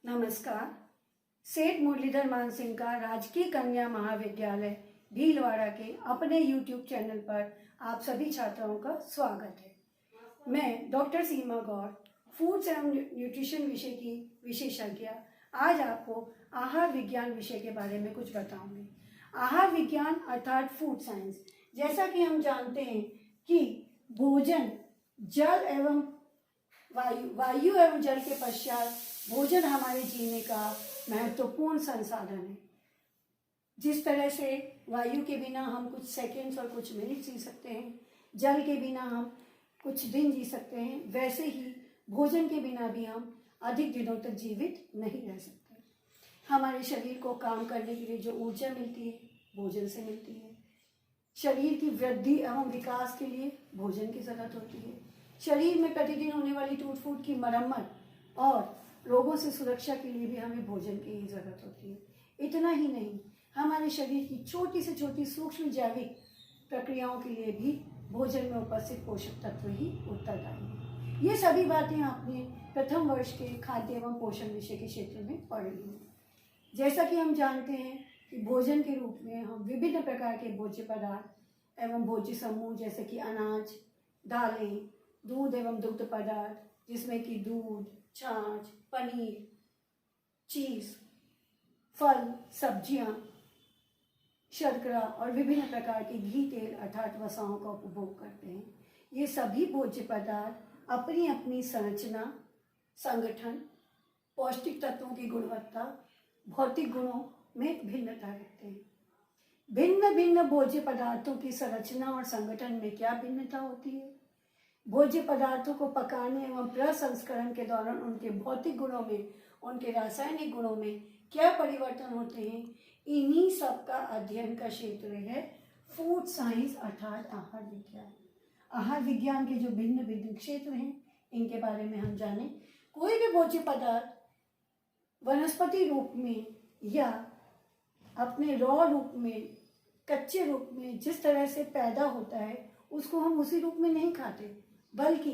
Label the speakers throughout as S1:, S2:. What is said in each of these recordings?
S1: नमस्कार। सेठ मुरलीधर मानसिंह का राजकीय कन्या महाविद्यालय भीलवाड़ा के अपने YouTube चैनल पर आप सभी छात्राओं का स्वागत है। मैं डॉक्टर सीमा गौर, फूड्स एवं न्यूट्रिशन विषय की विशेषज्ञ, आज आपको आहार विज्ञान विषय के बारे में कुछ बताऊंगी। आहार विज्ञान अर्थात फूड साइंस, जैसा कि हम जानते हैं कि भोजन जल एवं वायु एवं जल के पश्चात भोजन हमारे जीने का महत्वपूर्ण संसाधन है। जिस तरह से वायु के बिना हम कुछ सेकंड्स और कुछ मिनट जी सकते हैं, जल के बिना हम कुछ दिन जी सकते हैं, वैसे ही भोजन के बिना भी हम अधिक दिनों तक जीवित नहीं रह सकते। हमारे शरीर को काम करने के लिए जो ऊर्जा मिलती है, भोजन से मिलती है। शरीर की वृद्धि एवं विकास के लिए भोजन की जरूरत होती है। शरीर में प्रतिदिन होने वाली टूट फूट की मरम्मत और रोगों से सुरक्षा के लिए भी हमें भोजन की ही जरूरत होती है। इतना ही नहीं, हमारे शरीर की छोटी से छोटी सूक्ष्म जैविक प्रक्रियाओं के लिए भी भोजन में उपस्थित पोषक तत्व ही उत्तरदायी हैं। ये सभी बातें आपने प्रथम वर्ष के खाद्य एवं पोषण विषय के क्षेत्र में पढ़ी हैं। जैसा कि हम जानते हैं कि भोजन के रूप में हम विभिन्न प्रकार के भोज्य पदार्थ एवं भोज्य समूह जैसे कि अनाज, दालें, दूध एवं दुग्ध पदार्थ, जिसमें कि दूध, छाछ, पनीर, चीज, फल, सब्जियां, शर्करा और विभिन्न प्रकार के घी, तेल अर्थात वसाओं का उपभोग करते हैं। ये सभी भोज्य पदार्थ अपनी अपनी संरचना, संगठन, पौष्टिक तत्वों की गुणवत्ता, भौतिक गुणों में भिन्नता रखते हैं। भिन्न भिन्न भोज्य पदार्थों की संरचना और संगठन में क्या भिन्नता होती है? भोज्य पदार्थों को पकाने एवं प्रसंस्करण के दौरान उनके भौतिक गुणों में, उनके रासायनिक गुणों में क्या परिवर्तन होते हैं, इन्हीं सब का अध्ययन का क्षेत्र है फूड साइंस अर्थात आहार विज्ञान। आहार विज्ञान के जो भिन्न भिन्न क्षेत्र हैं, इनके बारे में हम जानें। कोई भी भोज्य पदार्थ वनस्पति रूप में या अपने रॉ रूप में, कच्चे रूप में जिस तरह से पैदा होता है, उसको हम उसी रूप में नहीं खाते, बल्कि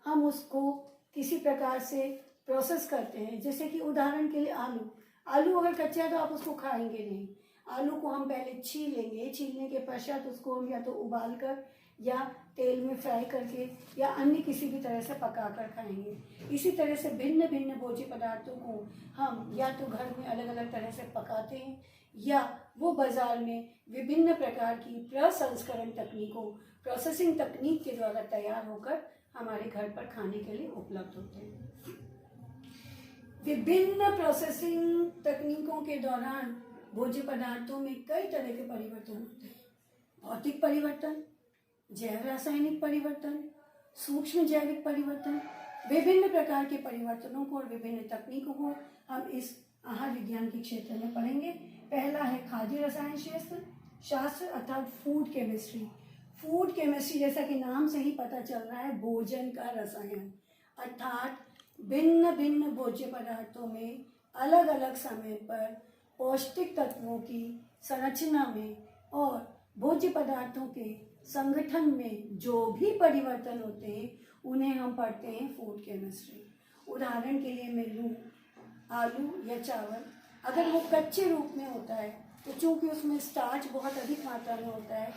S1: हम उसको किसी प्रकार से प्रोसेस करते हैं। जैसे कि उदाहरण के लिए आलू अगर कच्चा है तो आप उसको खाएंगे नहीं। आलू को हम पहले छीलेंगे, छीलने के पश्चात उसको हम या तो उबाल कर या तेल में फ्राई करके या अन्य किसी भी तरह से पकाकर खाएंगे। इसी तरह से भिन्न भिन्न भोज्य पदार्थों को हम या तो घर में अलग अलग तरह से पकाते हैं या वो बाजार में विभिन्न प्रकार की प्रसंस्करण तकनीकों, प्रोसेसिंग तकनीक के द्वारा तैयार होकर हमारे घर पर खाने के लिए उपलब्ध होते हैं। विभिन्न प्रोसेसिंग तकनीकों के दौरान भोज्य पदार्थों में कई तरह के परिवर्तन होते हैं। भौतिक परिवर्तन, जैव रासायनिक परिवर्तन, सूक्ष्म जैविक परिवर्तन, विभिन्न प्रकार के परिवर्तनों को और विभिन्न तकनीकों को हम इस आहार विज्ञान के क्षेत्र में पढ़ेंगे। पहला है खाद्य रसायन शास्त्र अर्थात फूड केमिस्ट्री। फूड केमिस्ट्री, जैसा कि नाम से ही पता चल रहा है, भोजन का रसायन अर्थात भिन्न भिन्न भोज्य पदार्थों में अलग अलग समय पर पौष्टिक तत्वों की संरचना में और भोज्य पदार्थों के संगठन में जो भी परिवर्तन होते हैं, उन्हें हम पढ़ते हैं फूड केमिस्ट्री। उदाहरण के लिए मैं लूँ आलू या चावल, अगर वो कच्चे रूप में होता है तो चूँकि उसमें स्टार्च बहुत अधिक मात्रा में होता है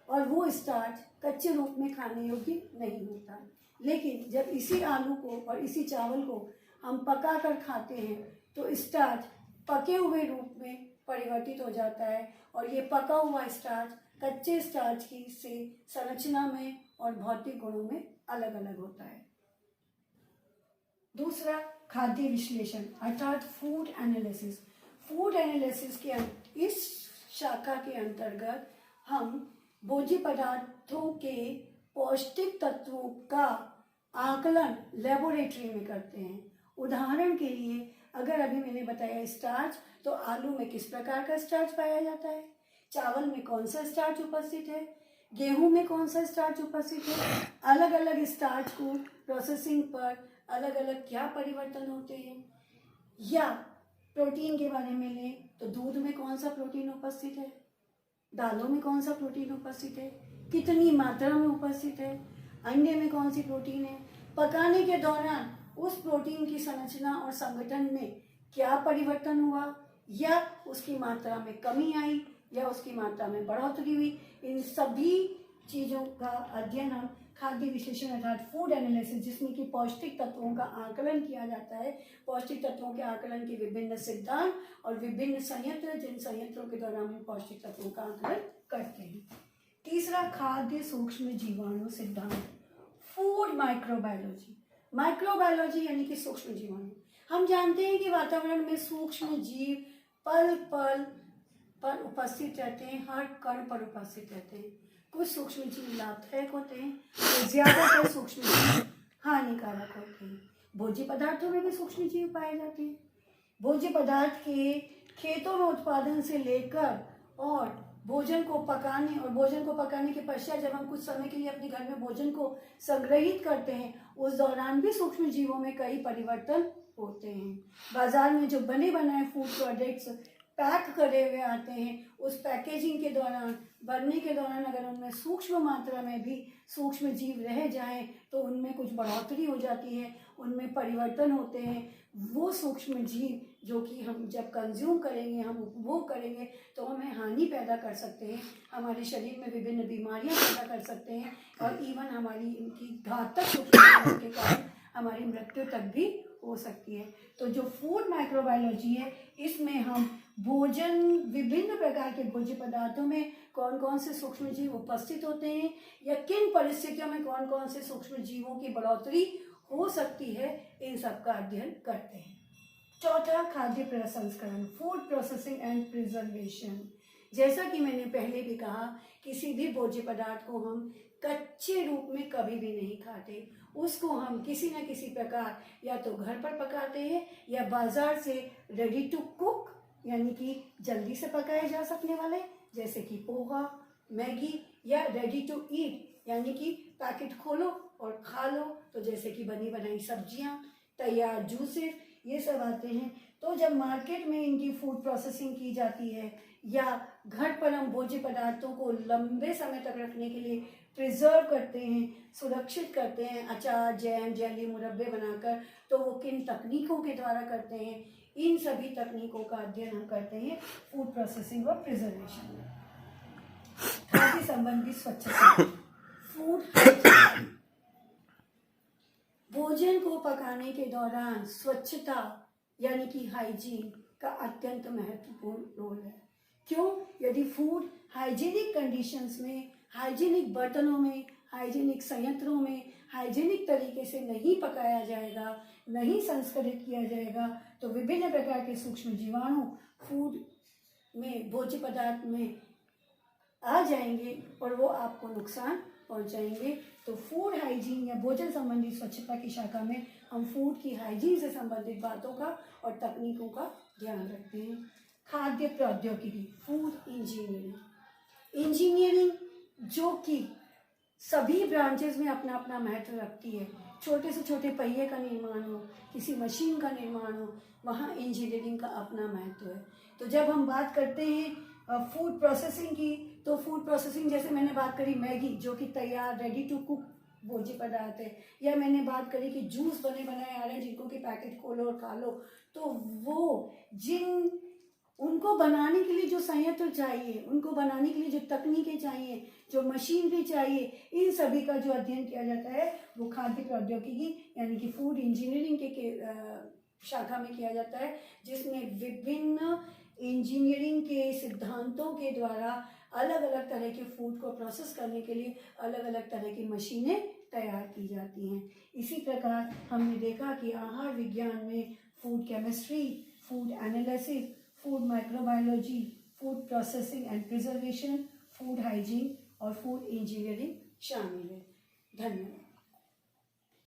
S1: और वो स्टार्च कच्चे रूप में खाने योग्य नहीं होता। लेकिन जब इसी आलू को और इसी चावल को हम पका कर खाते हैं तो स्टार्च पके हुए रूप में परिवर्तित हो जाता है और ये पका हुआ स्टार्च कच्चे स्टार्च की से संरचना में और भौतिक गुणों में अलग अलग होता है। दूसरा, खाद्य विश्लेषण अर्थात फूड एनालिसिस। फूड एनालिसिस के इस शाखा के अंतर्गत हम भोज्य पदार्थों के पौष्टिक तत्वों का आकलन लेबोरेटरी में करते हैं। उदाहरण के लिए अगर अभी मैंने बताया स्टार्च, तो आलू में किस प्रकार का स्टार्च पाया जाता है, चावल में कौन सा स्टार्च उपस्थित है, गेहूं में कौन सा स्टार्च उपस्थित है, अलग अलग स्टार्च को प्रोसेसिंग पर अलग अलग क्या परिवर्तन होते हैं। या प्रोटीन के बारे में लें तो दूध में कौन सा प्रोटीन उपस्थित है, दालों में कौन सा प्रोटीन उपस्थित है, कितनी मात्रा में उपस्थित है, अंडे में कौन सी प्रोटीन है, पकाने के दौरान उस प्रोटीन की संरचना और संगठन में क्या परिवर्तन हुआ, या उसकी मात्रा में कमी आई, या उसकी मात्रा में बढ़ोतरी हुई। इन सभी चीज़ों का अध्ययन हम खाद्य विश्लेषण अर्थात फूड एनालिसिस, जिसमें कि पौष्टिक तत्वों का आकलन किया जाता है, पौष्टिक तत्वों के आकलन के विभिन्न सिद्धांत और विभिन्न संयंत्र, जिन संयंत्रों के द्वारा हम पौष्टिक तत्वों का आकलन करते हैं। तीसरा, खाद्य सूक्ष्म जीवाणु सिद्धांत, फूड माइक्रोबायोलॉजी। माइक्रोबायोलॉजी यानी कि सूक्ष्म जीवाणु। हम जानते हैं कि वातावरण में सूक्ष्म जीव पल पल पर उपस्थित रहते हैं, हर कण पर उपस्थित रहते हैं। कुछ सूक्ष्म जीव लाभदायक होते हैं, तो ज्यादातर सूक्ष्म जीव हानिकारक होते हैं। भोज्य पदार्थों में भी सूक्ष्म जीव पाए जाते हैं। भोज्य पदार्थ के खेतों में उत्पादन से लेकर और भोजन को पकाने के पश्चात जब हम कुछ समय के लिए अपने घर में भोजन को संग्रहित करते हैं, उस दौरान भी सूक्ष्म जीवों में कई परिवर्तन होते हैं। बाजार में जो बने बनाए फूड प्रोडक्ट्स पैक करे हुए आते हैं, उस पैकेजिंग के दौरान, बनने के दौरान अगर उनमें सूक्ष्म मात्रा में भी सूक्ष्म जीव रह जाएं तो उनमें कुछ बढ़ोतरी हो जाती है, उनमें परिवर्तन होते हैं। वो सूक्ष्म जीव जो कि हम जब कंज्यूम करेंगे, हम उपभोग करेंगे, तो हमें हानि पैदा कर सकते हैं, हमारे शरीर में विभिन्न बीमारियां पैदा कर सकते हैं, और इवन हमारी इनकी घातक सूक्ष्म के कारण हमारी मृत्यु तक भी हो सकती है। तो जो फूड माइक्रोबायोलॉजी है, इसमें हम भोजन, विभिन्न प्रकार के भोज्य पदार्थों में कौन कौन से सूक्ष्म जीव उपस्थित होते हैं, या किन परिस्थितियों में कौन कौन से सूक्ष्म जीवों की बढ़ोतरी हो सकती है, इन सब का अध्ययन करते हैं। चौथा, खाद्य प्रसंस्करण, फूड प्रोसेसिंग एंड प्रिजर्वेशन। जैसा कि मैंने पहले भी कहा, किसी भी भोज्य पदार्थ को हम कच्चे रूप में कभी भी नहीं खाते, उसको हम किसी न किसी प्रकार या तो घर पर पकाते हैं, या बाजार से रेडी टू कुक यानी कि जल्दी से पकाए जा सकने वाले, जैसे कि पोहा, मैगी, या रेडी टू ईट यानी कि पैकेट खोलो और खा लो, तो जैसे कि बनी बनाई सब्जियां, तैयार जूसेस, ये सब आते हैं। तो जब मार्केट में इनकी फूड प्रोसेसिंग की जाती है, या घर पर हम भोज्य पदार्थों को लंबे समय तक रखने के लिए प्रिजर्व करते हैं, सुरक्षित करते हैं, अचार, जैम, जेली, मुरब्बे बनाकर, तो वो किन तकनीकों के द्वारा करते हैं, इन सभी तकनीकों का अध्ययन हम करते हैं फूड प्रोसेसिंग और प्रिजर्वेशन में। खाद्य संबंधी स्वच्छता, फूड हाइजीन। भोजन को पकाने के दौरान स्वच्छता यानी कि हाइजीन का अत्यंत महत्वपूर्ण रोल है। क्यों? यदि फूड हाइजीनिक कंडीशंस में, हाइजीनिक बर्तनों में, हाइजीनिक संयंत्रों में, हाइजीनिक तरीके से नहीं पकाया जाएगा, नहीं संस्करित किया जाएगा, तो विभिन्न प्रकार के सूक्ष्म जीवाणु फूड में, भोज्य पदार्थ में आ जाएंगे और वो आपको नुकसान पहुंचाएंगे। तो फूड हाइजीन या भोजन संबंधी स्वच्छता की शाखा में हम फूड की हाइजीन से संबंधित बातों का और तकनीकों का ध्यान रखते हैं। खाद्य प्रौद्योगिकी, फूड इंजीनियरिंग। इंजीनियरिंग जो कि सभी ब्रांचेस में अपना अपना महत्व रखती है। छोटे से छोटे पहिए का निर्माण हो, किसी मशीन का निर्माण हो, वहाँ इंजीनियरिंग का अपना महत्व है। तो जब हम बात करते हैं फूड प्रोसेसिंग की, तो फूड प्रोसेसिंग जैसे मैंने बात करी मैगी जो कि तैयार रेडी टू कुक भोज्य पदार्थ है, या मैंने बात करी कि जूस बने बनाए आ रहे हैं जिनको कि पैकेट खोलो और खा लो, तो वो उनको बनाने के लिए जो संयंत्र चाहिए, उनको बनाने के लिए जो तकनीकें चाहिए, जो मशीनरी चाहिए, इन सभी का जो अध्ययन किया जाता है वो खाद्य प्रौद्योगिकी यानी कि फूड इंजीनियरिंग के शाखा में किया जाता है, जिसमें विभिन्न इंजीनियरिंग के सिद्धांतों के द्वारा अलग अलग तरह के फूड को प्रोसेस करने के लिए अलग अलग तरह की मशीनें तैयार की जाती हैं। इसी प्रकार हमने देखा कि आहार विज्ञान में food chemistry, food analysis, food microbiology, food processing and preservation, food hygiene और फूड इंजीनियरिंग शामिल है। धन्यवाद।